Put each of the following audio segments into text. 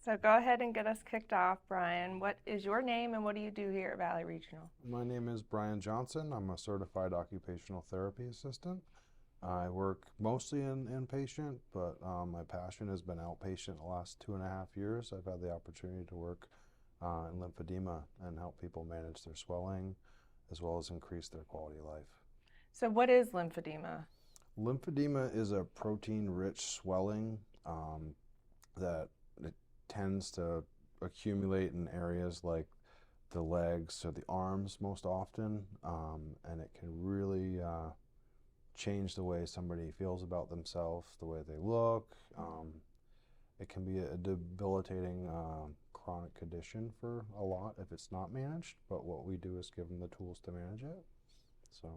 So go ahead and get us kicked off, Brian. What is your name and what do you do here at Valley Regional? My name is Brian Johnson. I'm a certified occupational therapy assistant. I work mostly in inpatient, but my passion has been outpatient the last 2.5 years. I've had the opportunity to work in lymphedema and help people manage their swelling as well as increase their quality of life. So what is lymphedema? Lymphedema is a protein-rich swelling that it tends to accumulate in areas like the legs or the arms most often, and it can really change the way somebody feels about themselves, the way they look. It can be a debilitating chronic condition for a lot if it's not managed, but what we do is give them the tools to manage it. So.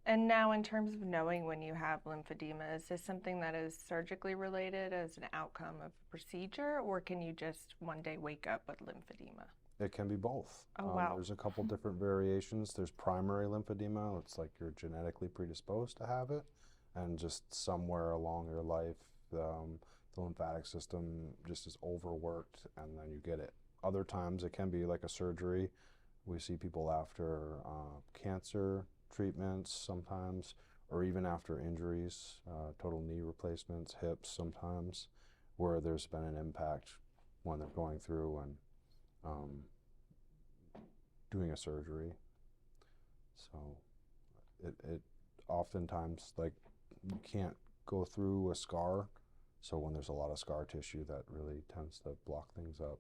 And now in terms of knowing when you have lymphedema, is this something that is surgically related as an outcome of a procedure, or can you just one day wake up with lymphedema? It can be both. Oh, wow. There's a couple different variations. There's primary lymphedema. It's like you're genetically predisposed to have it, and just somewhere along your life, the lymphatic system just is overworked, and then you get it. Other times it can be like a surgery. We see people after cancer treatments sometimes, or even after injuries, total knee replacements, hips sometimes, where there's been an impact when they're going through and doing a surgery. So it oftentimes, like, you can't go through a scar. So when there's a lot of scar tissue, that really tends to block things up.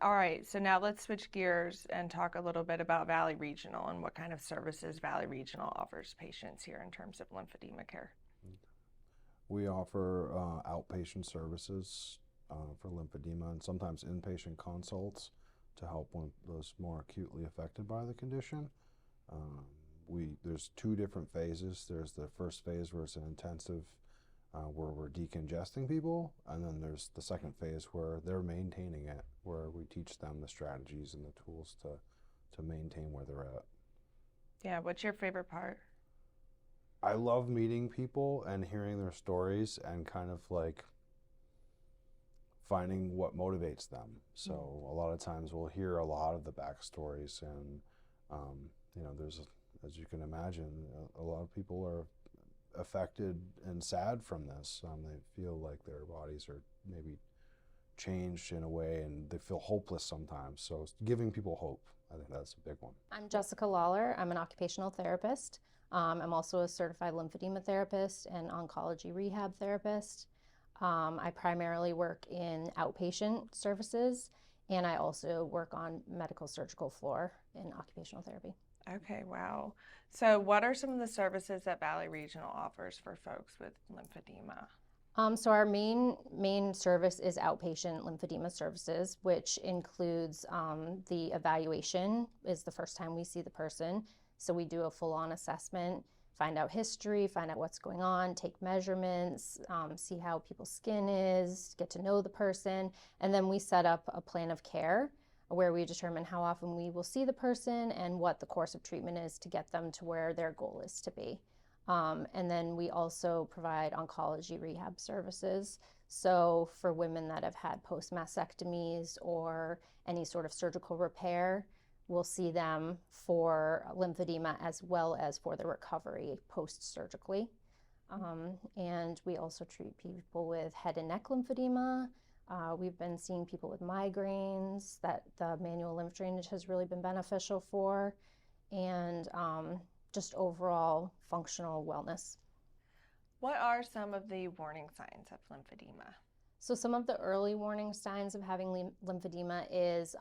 All right, so now let's switch gears and talk a little bit about Valley Regional and what kind of services Valley Regional offers patients here in terms of lymphedema care. We offer outpatient services for lymphedema and sometimes inpatient consults to help those more acutely affected by the condition. There's two different phases. There's the first phase where it's an intensive where we're decongesting people, and then there's the second phase where they're maintaining it, where we teach them the strategies and the tools to maintain where they're at. Yeah, what's your favorite part? I love meeting people and hearing their stories and kind of like finding what motivates them. So a lot of times we'll hear a lot of the backstories, and there's, as you can imagine, a lot of people are affected and sad from this. They feel like their bodies are maybe changed in a way, and they feel hopeless sometimes. So giving people hope, I think that's a big one. I'm Jessica Lawler. I'm an occupational therapist. I'm also a certified lymphedema therapist and oncology rehab therapist. I primarily work in outpatient services, and I also work on medical surgical floor in occupational therapy. Okay, wow. So what are some of the services that Valley Regional offers for folks with lymphedema? So our main service is outpatient lymphedema services, which includes the evaluation is the first time we see the person. So we do a full-on assessment, find out history, find out what's going on, take measurements, see how people's skin is, get to know the person, and then we set up a plan of care where we determine how often we will see the person and what the course of treatment is to get them to where their goal is to be. And then we also provide oncology rehab services. So for women that have had post-mastectomies or any sort of surgical repair, we'll see them for lymphedema as well as for the recovery post-surgically. And we also treat people with head and neck lymphedema. We've been seeing people with migraines that the manual lymph drainage has really been beneficial for, and just overall functional wellness. What are some of the warning signs of lymphedema? So some of the early warning signs of having lymphedema is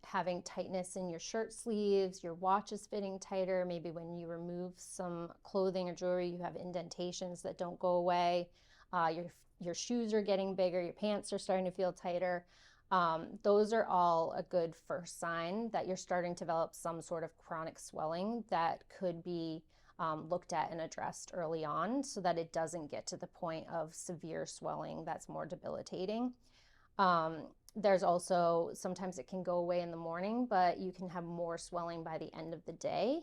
having tightness in your shirt sleeves, your watch is fitting tighter, maybe when you remove some clothing or jewelry, you have indentations that don't go away, your shoes are getting bigger, your pants are starting to feel tighter. Those are all a good first sign that you're starting to develop some sort of chronic swelling that could be looked at and addressed early on so that it doesn't get to the point of severe swelling that's more debilitating. There's also, sometimes it can go away in the morning, but you can have more swelling by the end of the day.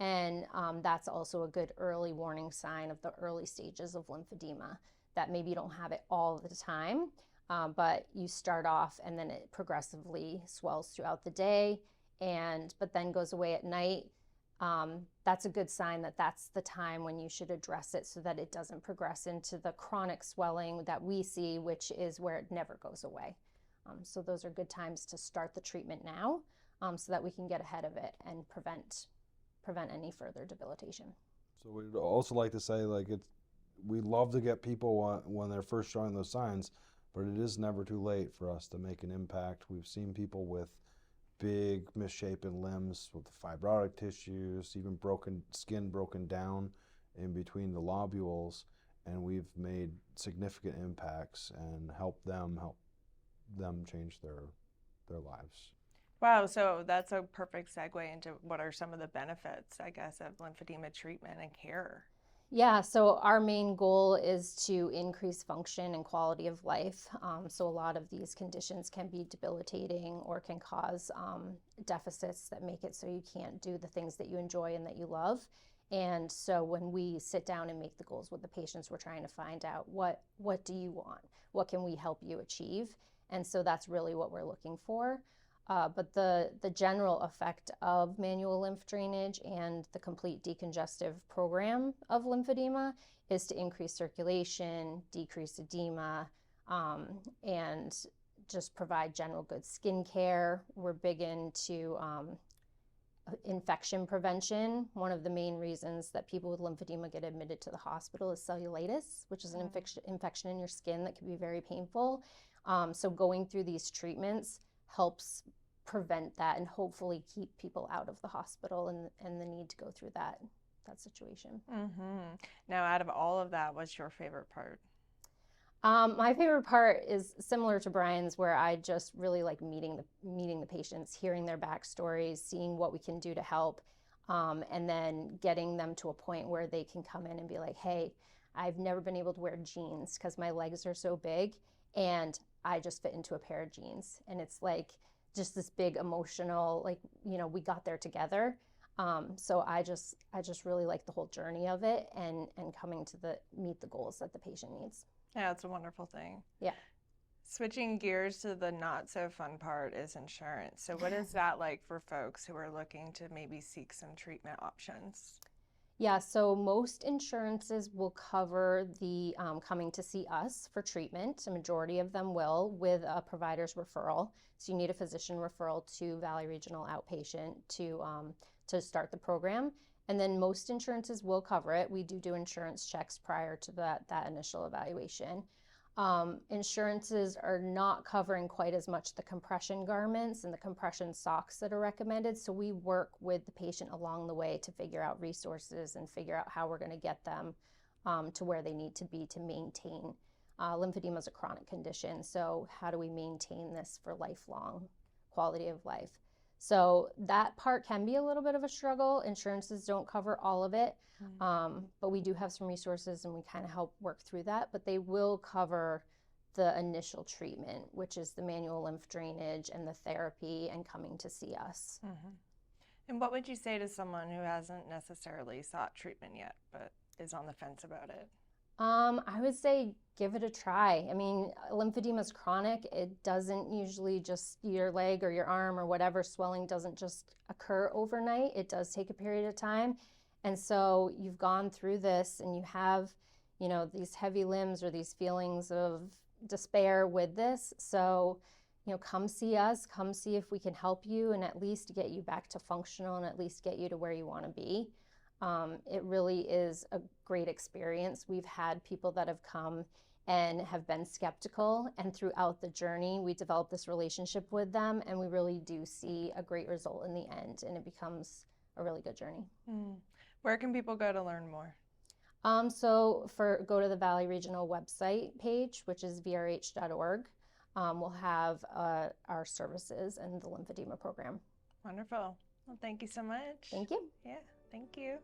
And that's also a good early warning sign of the early stages of lymphedema, that maybe you don't have it all the time, but you start off and then it progressively swells throughout the day, but then goes away at night. That's a good sign that that's the time when you should address it so that it doesn't progress into the chronic swelling that we see, which is where it never goes away. So those are good times to start the treatment now, so that we can get ahead of it and prevent any further debilitation. So we'd also like to say, like, we love to get people when they're first showing those signs, but it is never too late for us to make an impact. We've seen people with big misshapen limbs with fibrotic tissues, even broken skin broken down in between the lobules, and we've made significant impacts and help them change their lives. Wow, so that's a perfect segue into what are some of the benefits, I guess, of lymphedema treatment and care. Yeah, so our main goal is to increase function and quality of life. So a lot of these conditions can be debilitating or can cause deficits that make it so you can't do the things that you enjoy and that you love. And so when we sit down and make the goals with the patients, we're trying to find out what do you want? What can we help you achieve? And so that's really what we're looking for. But the general effect of manual lymph drainage and the complete decongestive program of lymphedema is to increase circulation, decrease edema, and just provide general good skin care. We're big into infection prevention. One of the main reasons that people with lymphedema get admitted to the hospital is cellulitis, which is an infection in your skin that can be very painful. So going through these treatments helps prevent that and hopefully keep people out of the hospital and the need to go through that situation. Now, out of all of that, what's your favorite part? My favorite part is similar to Brian's, where I just really like meeting the patients, hearing their backstories, seeing what we can do to help, and then getting them to a point where they can come in and be like, hey, I've never been able to wear jeans because my legs are so big and I just fit into a pair of jeans. And it's like just this big emotional, like, we got there together. So I just really like the whole journey of it and coming to meet the goals that the patient needs. Yeah, it's a wonderful thing. Yeah. Switching gears to the not so fun part is insurance. So what is that like for folks who are looking to maybe seek some treatment options? Yeah, so most insurances will cover the coming to see us for treatment. A majority of them will, with a provider's referral. So you need a physician referral to Valley Regional Outpatient to start the program. And then most insurances will cover it. We do insurance checks prior to that initial evaluation. Insurances are not covering quite as much the compression garments and the compression socks that are recommended. So we work with the patient along the way to figure out resources and figure out how we're going to get them to where they need to be to maintain. Lymphedema is a chronic condition. So how do we maintain this for lifelong quality of life? So that part can be a little bit of a struggle. Insurances don't cover all of it, but we do have some resources and we kind of help work through that. But they will cover the initial treatment, which is the manual lymph drainage and the therapy and coming to see us. And what would you say to someone who hasn't necessarily sought treatment yet, but is on the fence about it? I would say give it a try. I mean, lymphedema is chronic. It doesn't usually just your leg or your arm or whatever swelling doesn't just occur overnight. It does take a period of time. And so you've gone through this and you have, these heavy limbs or these feelings of despair with this. So, come see us, come see if we can help you and at least get you back to functional and at least get you to where you want to be. It really is a great experience. We've had people that have come and have been skeptical, and throughout the journey, we developed this relationship with them, and we really do see a great result in the end, and it becomes a really good journey. Where can people go to learn more? So go to the Valley Regional website page, which is vrh.org. We'll have our services and the lymphedema program. Wonderful. Well, thank you so much. Thank you. Yeah, thank you.